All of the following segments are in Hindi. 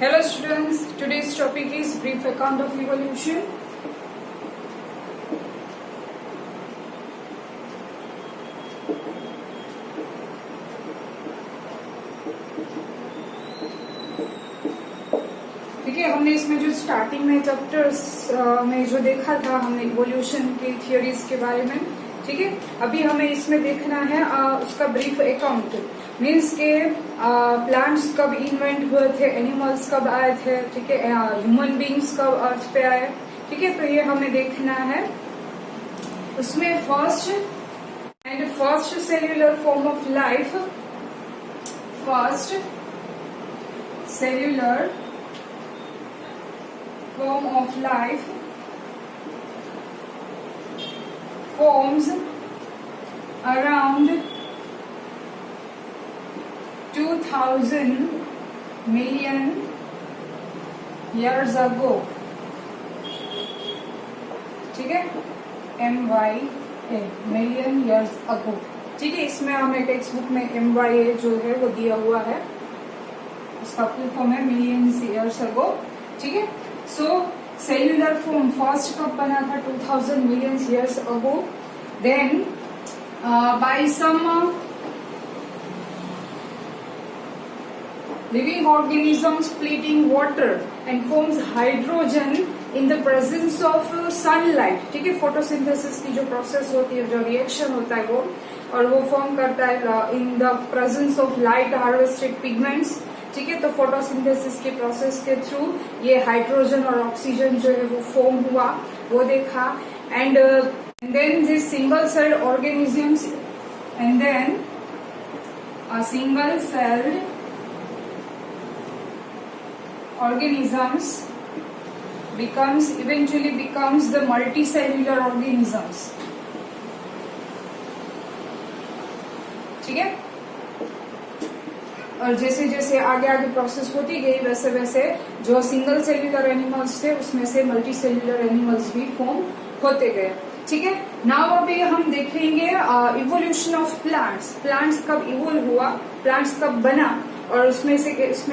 Hello students, today's topic is brief account of evolution. ठीक है, हमने इसमें जो स्टार्टिंग में चैप्टर्स में जो देखा था हमने इवोल्यूशन की थियोरीज के बारे में, ठीक है। अभी हमें इसमें देखना है उसका ब्रीफ अकाउंट, मीन्स के प्लांट्स कब इन्वेंट हुए थे, एनिमल्स कब आए थे, ठीक है, ह्यूमन बींग्स कब अर्थ पे आए, ठीक है। तो ये हमें देखना है। उसमें first cellular form of life, first cellular form of life forms around 2000 million years ago, ठीक है, MYA million years ago, ठीक है। इसमें हमें टेक्स्ट बुक में MYA जो है वो दिया हुआ है, इसका फुल फॉर्म है मिलियंस ईयर्स अगो, ठीक है। सो सेल्यूलर फॉर्म फर्स्ट कब बना था, 2000 million years ago. Then by some living organism splitting water and forms hydrogen in the presence of sunlight, ठीक है। फोटोसिंथेसिस की जो प्रोसेस होती है, जो रिएक्शन होता है वो, और वो फॉर्म करता है in the presence of light harvested pigments, ठीक है। तो फोटोसिंथेसिस के प्रोसेस के थ्रू ये हाइड्रोजन और ऑक्सीजन जो है वो फॉर्म हुआ, वो देखा। And then this single celled organisms, and then single celled organisms eventually becomes the multicellular organisms, ठीक है। और जैसे जैसे आगे आगे प्रोसेस होती गई वैसे वैसे जो सिंगल सेल्यूलर एनिमल्स थे उसमें से मल्टी सेल्यूलर एनिमल्स भी फॉर्म होते गए, ठीक है। नाउ अभी हम देखेंगे इवोल्यूशन ऑफ प्लांट्स, प्लांट्स कब इवोल्व हुआ, प्लांट्स कब बना, और उसमें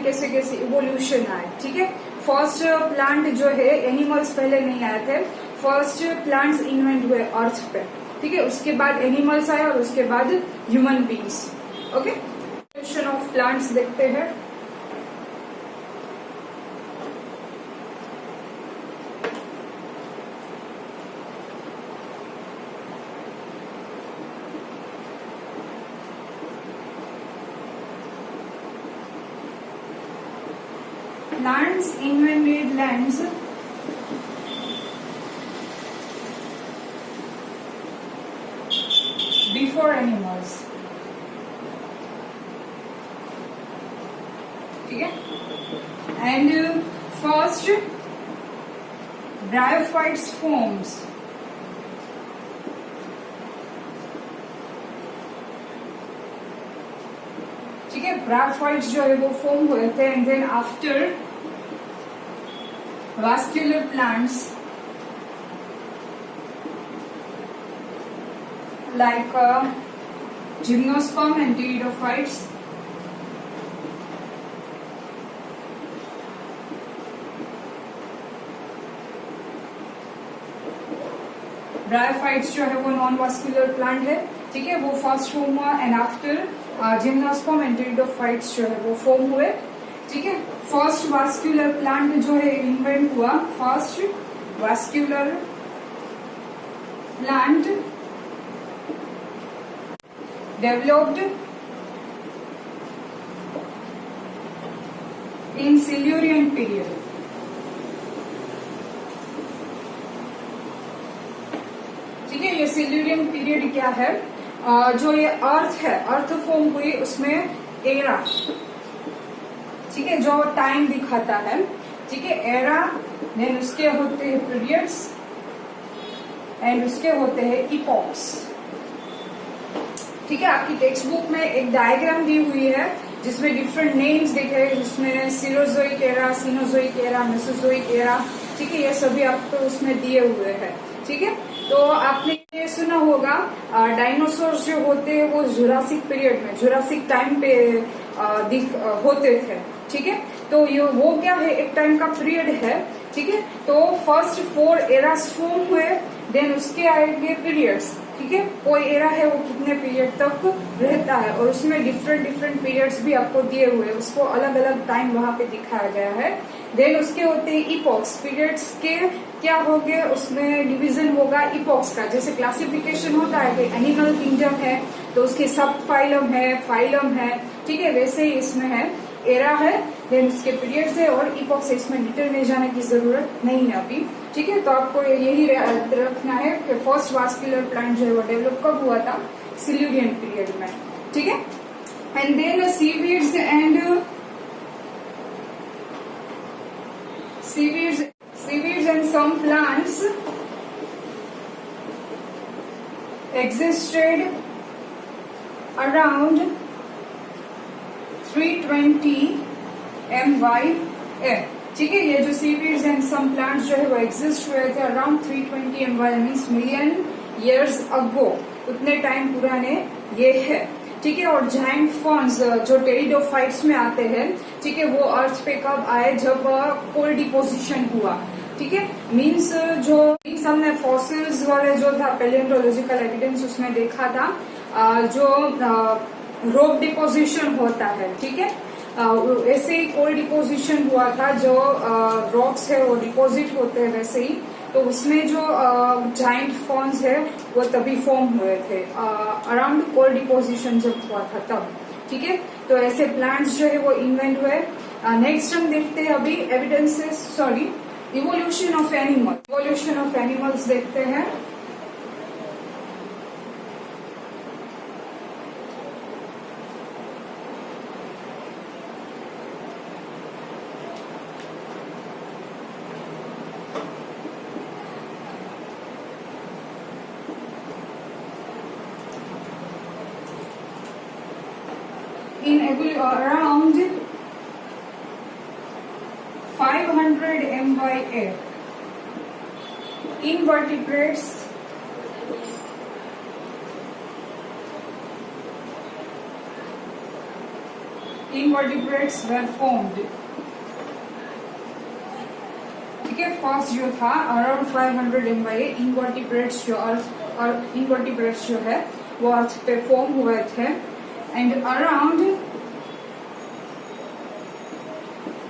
कैसे कैसे इवोल्यूशन आए, ठीक है। फर्स्ट प्लांट जो है, एनिमल्स पहले नहीं आए थे, फर्स्ट प्लांट्स इन्वेंट हुए अर्थ पे, ठीक है। उसके बाद एनिमल्स आए और उसके बाद human beings, okay. Evolution of plants देखते हैं। Plants invented lands before animals, ठीक है। एंड फर्स्ट ब्रायोफाइट्स फॉर्म्स, ठीक है, ब्रायोफाइट्स जो है वो फॉर्म हुए थे। And then after vascular plants like gymnosperm and pteridophytes, bryophytes जो है वो नॉन वास्कुलर प्लांट है, ठीक है, वो फर्स्ट फॉर्म हुआ। And after gymnosperm and pteridophytes जो है वो फॉर्म हुए, ठीक है। फर्स्ट वास्कुलर प्लांट जो है इन्वेंट हुआ, first vascular plant developed in Silurian period, ठीक है। ये सिल्यूरियन पीरियड क्या है, जो ये अर्थ है, अर्थ फॉर्म हुई उसमें एरा, ठीक है, जो टाइम दिखाता है, ठीक है, एरा। देन उसके होते हैं पीरियड्स एंड उसके होते हैं इपॉक्स, ठीक है। आपकी टेक्स्ट बुक में एक डायग्राम दी हुई है जिसमें डिफरेंट नेम्स दिखे हैं, जिसमें सीरोजोइक era, Cenozoic era, Mesozoic era, ठीक है, ये सभी आपको उसमें दिए हुए हैं, ठीक है। तो आपने ये सुना होगा डायनासोर्स जो होते हैं वो जुरासिक पीरियड में, जुरासिक टाइम पे होते थे। ठीक है, तो ये वो क्या है, एक टाइम का पीरियड है। ठीक है, तो फर्स्ट 4 एरास फॉर्म हुए, देन उसके आएंगे पीरियड्स। ठीक है, कोई एरा है वो कितने पीरियड तक रहता है, और उसमें डिफरेंट डिफरेंट पीरियड्स भी आपको दिए हुए हैं, उसको अलग अलग टाइम वहां पे दिखाया गया है। देन उसके होते हैं इपॉक्स, पीरियड्स के क्या हो गए, उसमें डिवीजन होगा इपॉक्स का। जैसे क्लासिफिकेशन होता है कि एनिमल किंगडम है तो उसके सब फाइलम है, फाइलम है। ठीक है, वैसे ही इसमें है, एरा है, देन इसके पीरियड्स है और इपॉक्स है। इसमें डिटेल में जाने की जरूरत नहीं है अभी। ठीक है, तो आपको यही रखना है कि फर्स्ट वास्कुलर प्लांट जो है वो डेवलप कब हुआ था, सिल्यूरियन पीरियड में। ठीक है, and then seaweeds and some plants existed around 320 MYA। ठीक है, ये जो सीवीड्स एंड सम प्लांट्स जो है वो एग्जिस्ट हुए थे around 320 MYA means million years ago, उतने टाइम पुराने ये है। ठीक है, और जाइंट फर्न्स जो टेरिडोफाइट्स में आते हैं, ठीक है, वो अर्थ पे कब आए, जब कोल डिपोजिशन हुआ। ठीक है, मीन्स जो हमने फॉसिल्स वाले जो था पैलियोंटोलॉजिकल एविडेंस उसमें देखा था, जो रॉक डिपोजिशन होता है। ठीक है, ऐसे ही कोल डिपोजिशन हुआ था, जो रॉक्स है वो डिपोजिट होते हैं वैसे ही, तो उसमें जो जाइंट फॉर्म्स है वो तभी फॉर्म हुए थे अराउंड कोल डिपोजिशन जब हुआ था तब। ठीक है, तो ऐसे प्लांट्स जो है वो इन्वेंट हुए। नेक्स्ट हम देखते हैं अभी evidences, sorry evolution of animal, evolution of animals देखते हैं। In around 500 MYA, invertebrates were formed। ठीक है, फर्स्ट जो था अराउंड 500 MYA इनवर्टिब्रेट्स जो अर्थ और इनवर्टिब्रेट्स जो है वो अर्थ पे फॉर्म हुए थे, and around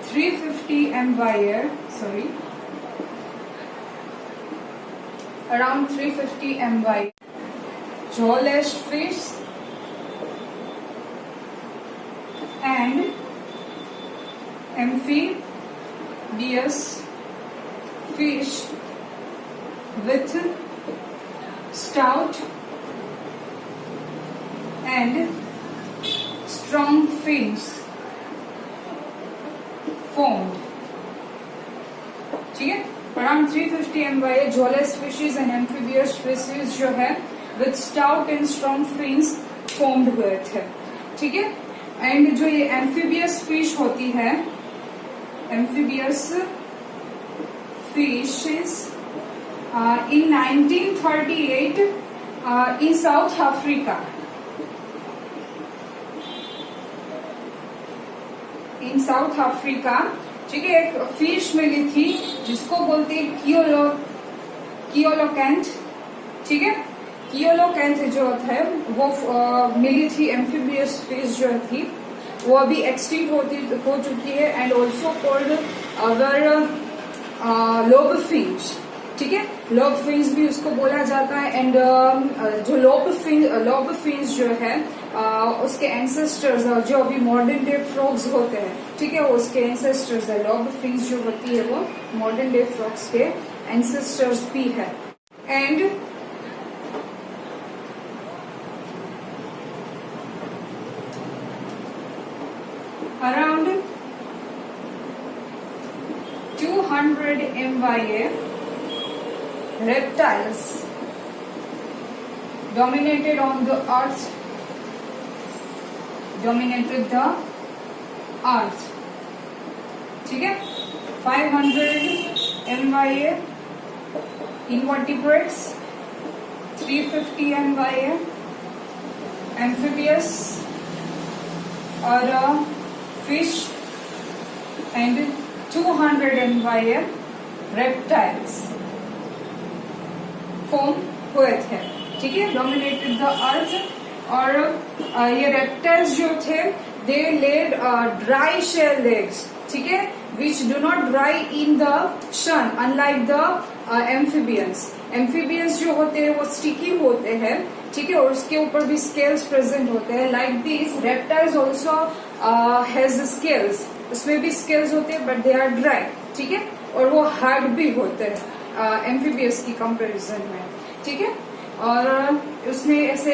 350 MYA, sorry, around 350 MYA, jawless fish and amphibious fish with stout and strong fins formed। ठीक है, around 350 MYA jawless fishes and amphibious fishes जो है with stout and strong fins formed हुए थे। ठीक है, एंड जो ये एम्फीबियस फिश होती है, एम्फीबियस फिशेज इन 1938 इन साउथ अफ्रीका, इन साउथ अफ्रीका। ठीक है, एक फिश मिली थी जिसको बोलते हैं कियोलोकैंथ। ठीक है, कियोलोकैंथ जो है वो मिली थी, एम्फीबियस फिश जो थी वो अभी एक्सटिंक्ट हो चुकी है, and also called our lobe fish. ठीक है, लोब फिन्स भी उसको बोला जाता है, एंड जो लोब फिन्स जो है उसके एंसेस्टर्स जो अभी मॉडर्न डे फ्रॉग्स होते हैं, ठीक है, उसके एंसेस्टर्स है। लोब फिन्स जो होती है वो मॉडर्न डे फ्रॉग्स के एंसेस्टर्स भी है। And around 200 MYA reptiles dominated the earth। ठीक है, 500 MYA invertebrates 350 MY है एम्फीबियस, और फिश एंड 200 MY है रेप्टाइल्स फॉर्म हुए थे, ठीक है, डोमिनेटेड द अर्थ। और ये रेप्टाइल्स जो थे they laid dry shell eggs, ठीक है, which do not dry in the sun unlike the amphibians. Amphibians जो होते हैं वो स्टिकी होते हैं, ठीक है, और उसके ऊपर भी स्केल्स प्रेजेंट होते हैं। Like this reptiles also has scales, उसमें भी स्केल्स होते हैं बट दे आर ड्राई, ठीक है, और वो हार्ड भी होते हैं एम्फीबियस की कंपैरिजन में, ठीक है। और उसने ऐसे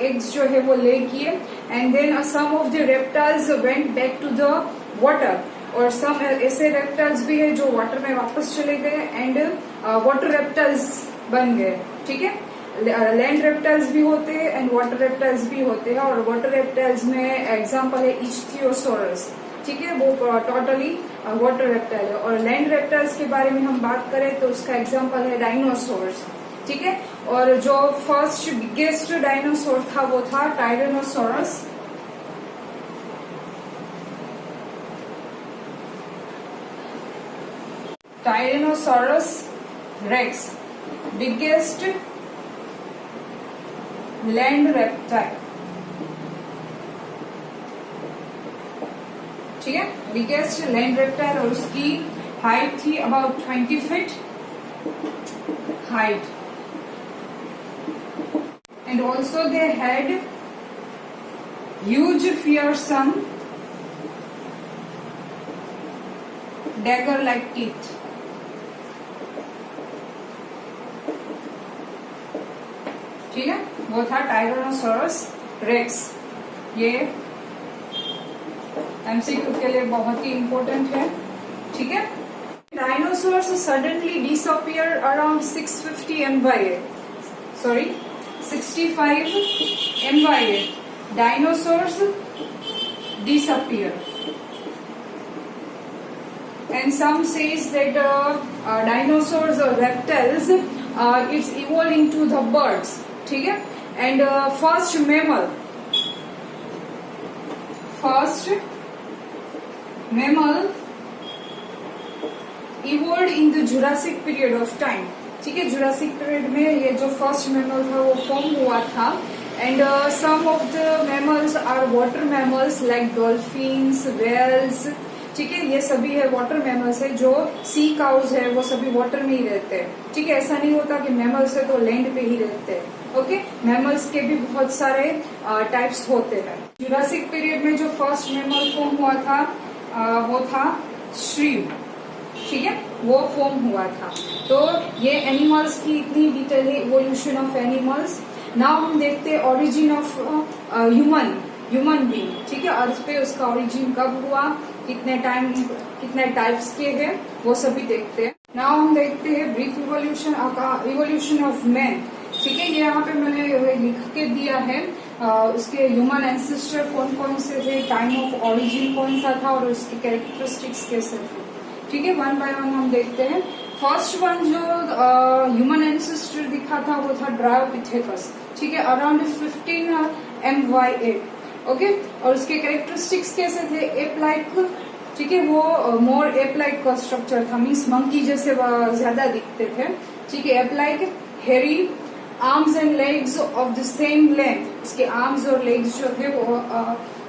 एग्स जो है वो ले किए and then some of the reptiles went back to the water, और सम ऐसे रेप्टाइल्स भी है जो वाटर में वापस चले गए एंड वाटर रेप्टाइल्स बन गए, ठीक है। लैंड रेप्टाइल्स भी होते हैं एंड वाटर रेप्टाइल्स भी होते हैं, और वाटर रेप्टाइल्स में एग्जांपल है इच्थियोसॉरस, ठीक है, वो टोटली वाटर रेप्टाइल है। और लैंड रेप्टाइल्स के बारे में हम बात करें तो उसका एग्जांपल है डायनासोर्स, ठीक है। और जो फर्स्ट बिगेस्ट डायनासोर था वो था टायरेनोसोरस, टायरेनोसोरस रेक्स, बिगेस्ट लैंड रेप्टाइल, ठीक है, बिगेस्ट लैंड रेप्टाइल, और उसकी हाइट थी about 20 feet height. And also they had huge fearsome dagger-like teeth, ठीक है, वो था टायरेनोसोरस रेक्स। ये एमसीक्यू के लिए बहुत ही इम्पोर्टेंट है, ठीक है। Dinosaurs suddenly disappear around 650 MY, sorry 65 MY, dinosaurs disappear, and some says that dinosaurs or reptiles it's evolved into the birds, ठीक है। and first mammal evolved in the Jurassic period of time, ठीक है। जुरासिक पीरियड में ये जो फर्स्ट मैमल था वो फॉर्म हुआ था, and some of the mammals are water mammals like dolphins, whales, ठीक है, ये सभी है वाटर मैमल्स है। जो सी काउज है वो सभी वाटर में ही रहते हैं, ठीक है। ऐसा नहीं होता कि मैमल्स है तो लैंड पे ही रहते हैं, ओके। मैमल्स के भी बहुत सारे टाइप्स होते हैं। जुरासिक पीरियड में जो फर्स्ट मैमल फॉर्म हुआ था वो था श्रीव, ठीक है, वो फॉर्म हुआ था। तो ये एनिमल्स की इतनी डिटेल है, इवोल्यूशन ऑफ एनिमल्स। नाउ हम देखते हैं ओरिजिन ऑफ ह्यूमन बीइंग, ठीक है। अर्थ पे उसका ओरिजिन कब हुआ, कितने टाइप्स के हैं, वो सभी देखते हैं। नाउ हम देखते हैं ब्रीफ इवोल्यूशन ऑफ मैन, ठीक है। ये यहाँ पे मैंने लिख के दिया है उसके ह्यूमन एंसेस्टर कौन कौन से थे, टाइम ऑफ ओरिजिन कौन सा था और उसके कैरेक्टरिस्टिक्स कैसे थे, ठीक है। वन बाय वन हम देखते हैं। फर्स्ट वन जो ह्यूमन एंसेस्टर दिखा था वो था ड्रायोपिथेकस, ठीक है, अराउंड 15 MY, ओके। और उसके कैरेक्टरिस्टिक्स कैसे थे, एप लाइक, ठीक है, वो मोर एप लाइक का स्ट्रक्चर था, मीन्स मंकी जैसे ज्यादा दिखते थे, ठीक है। एप लाइक, हेरी, arms and legs of the same length, उसके आर्म्स और लेग्स जो थे वो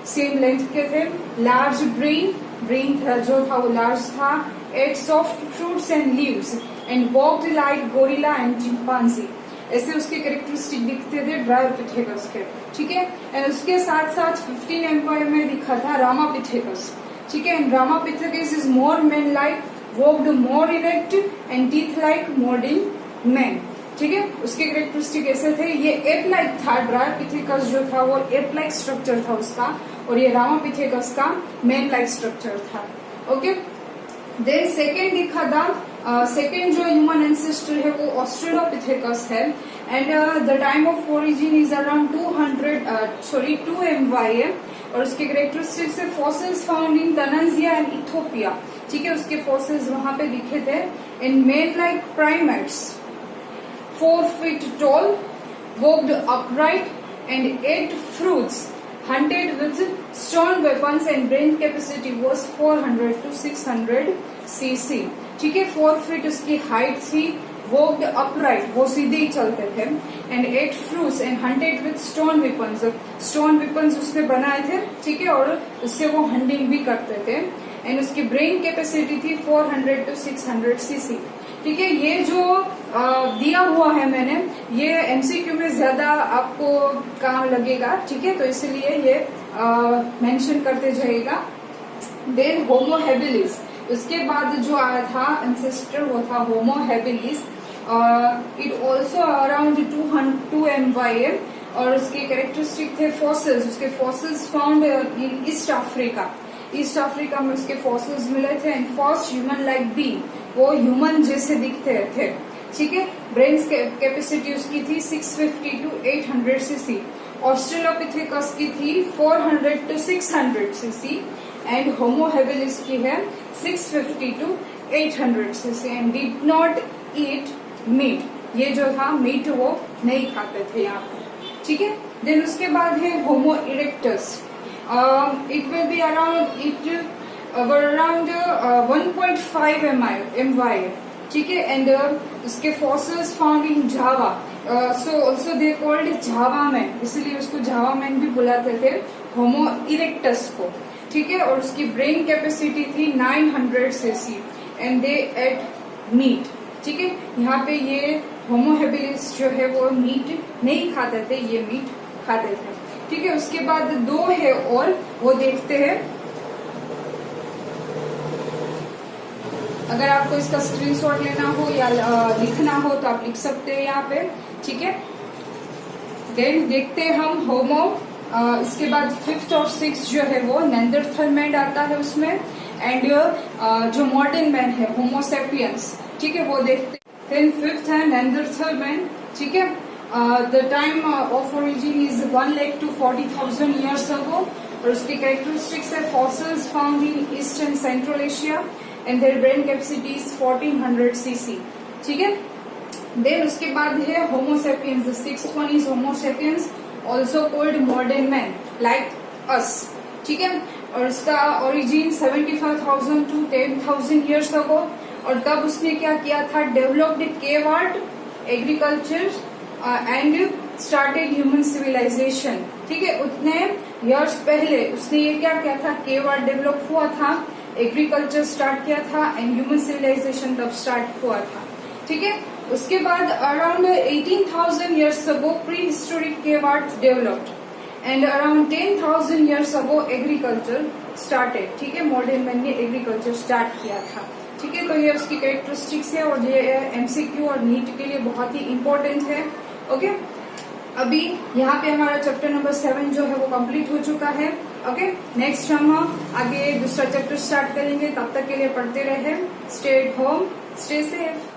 सेम लेंथ के थे। लार्ज ब्रेन जो था वो लार्ज था। Ate soft fruits and leaves and walked like gorilla and chimpanzee, ऐसे उसके कैरेक्टरिस्टिक दिखते थे ड्रायोपिथेकस के, ठीक है। एंड उसके साथ साथ 15 MY में दिखा था रामापिथेकस, ठीक है। And Ramapithecus is more man like, walked more erect and teeth like modern man, ठीक है। उसके कैरेक्टरिस्टिक ऐसे थे। ये एप लाइक था, ड्रायोपिथेकस जो था वो एप लाइक स्ट्रक्चर था उसका, और ये रामापिथेकस का मैन लाइक स्ट्रक्चर था, ओके। देन सेकेंड दिखा था, सेकेंड जो ह्यूमन एंसेस्टर है वो ऑस्ट्रेलोपिथेकस है, and the time of origin is around 2 MY है, और उसके कैरेक्टरिस्टिक्स है fossils found in Tanzania and Ethiopia, ठीक है। उसके फॉसिल्स वहां पे दिखे थे। इन man like primates 4 feet tall walked upright and ate fruits, hunted with stone weapons and brain capacity was 400 to 600 cc. ठीक है, 4 फीट उसकी हाइट थी, walked upright, वो सीधे ही चलते थे, and ate fruits and hunted with stone weapons, stone weapons उसने बनाए थे, ठीक है, और उससे वो हंटिंग भी करते थे, एंड उसकी ब्रेन कैपेसिटी थी 400 to 600 cc. ठीक है, ये जो दिया हुआ है मैंने, ये एमसीक्यू में ज्यादा आपको काम लगेगा, ठीक है, तो इसलिए ये मेंशन करते जाइएगा. देन होमो हैबिलिस, उसके बाद जो आया था एंसेस्टर वो था Homo habilis. It also around 2 MYA, और उसके कैरेक्टरिस्टिक थे फॉसिल्स, उसके fossils found in East Africa. East Africa में उसके फॉसिल्स मिले थे. And first human like being, वो ह्यूमन जैसे दिखते थे, ठीक है. ब्रेन कैपेसिटी उसकी थी 650 to 800 cc. ऑस्ट्रेलोपिथेकस की थी 400 to 600 cc, and Homo habilis की है 650 to 800 cc, and did not eat meat. ये जो था मीट वो नहीं खाते थे यहाँ पे, ठीक है. देन उसके बाद है Homo erectus. It will be around around 1.5 MY, ठीक है. एंड उसके fossils found in Java, so also they called Java man, इसलिए उसको जावा मैन भी बुलाते थे, होमो इरेक्टस को, ठीक है. और उसकी ब्रेन कैपेसिटी थी 900 cc, and they ate meat, ठीक है. यहाँ पे ये होमो हैबिलिस जो है वो मीट नहीं खाते थे, ये मीट खाते थे, ठीक है. उसके बाद 2 है और वो देखते हैं. अगर आपको इसका स्क्रीनशॉट लेना हो या लिखना हो तो आप लिख सकते हैं यहाँ पे, ठीक है. देन देखते हैं हम होमो. इसके बाद 5th और 6th जो है वो नेंडरथल मैन आता है उसमें, एंड जो मॉडर्न मैन है होमोसेपियंस, ठीक है, वो देखते हैं. देन 5th है नेंडरथल मैन, ठीक है. The time of origin is 1 lakh to 40,000 years ago, और उसकी कैरेक्टरिस्टिक्स है fossils found in east and central Asia, and their brain capacity is 1400 cc, ठीक है. देन उसके बाद है Homo sapiens. The 6th one is Homo sapiens, also cold modern man like us, ठीक है. और उसका ओरिजिन 75,000 to 10,000 years ago, और तब उसने क्या किया था, developed cave art, agriculture and started human civilisation, ठीक है. उतने इयर्स पहले उसने ये क्या किया था, केव आर्ट डेवलप हुआ था, एग्रीकल्चर स्टार्ट किया था, एंड ह्यूमन सिविलाइजेशन तब स्टार्ट हुआ था, ठीक है. उसके बाद around 18,000 years ago pre historic cave art developed, and around 10,000 years ago agriculture started, ठीक है. मॉडर्न मैन ने एग्रीकल्चर स्टार्ट किया था, ठीक है. तो ये उसकी कैरेक्टरिस्टिक्स है, और ये एमसीक्यू और नीट के लिए बहुत ही इम्पोर्टेंट है, ओके. अभी यहाँ पे हमारा चैप्टर नंबर 7 जो है वो कंप्लीट हो चुका है, ओके. नेक्स्ट हम आगे दूसरा चैप्टर स्टार्ट करेंगे. तब तक के लिए पढ़ते रहे. Stay at home, stay safe.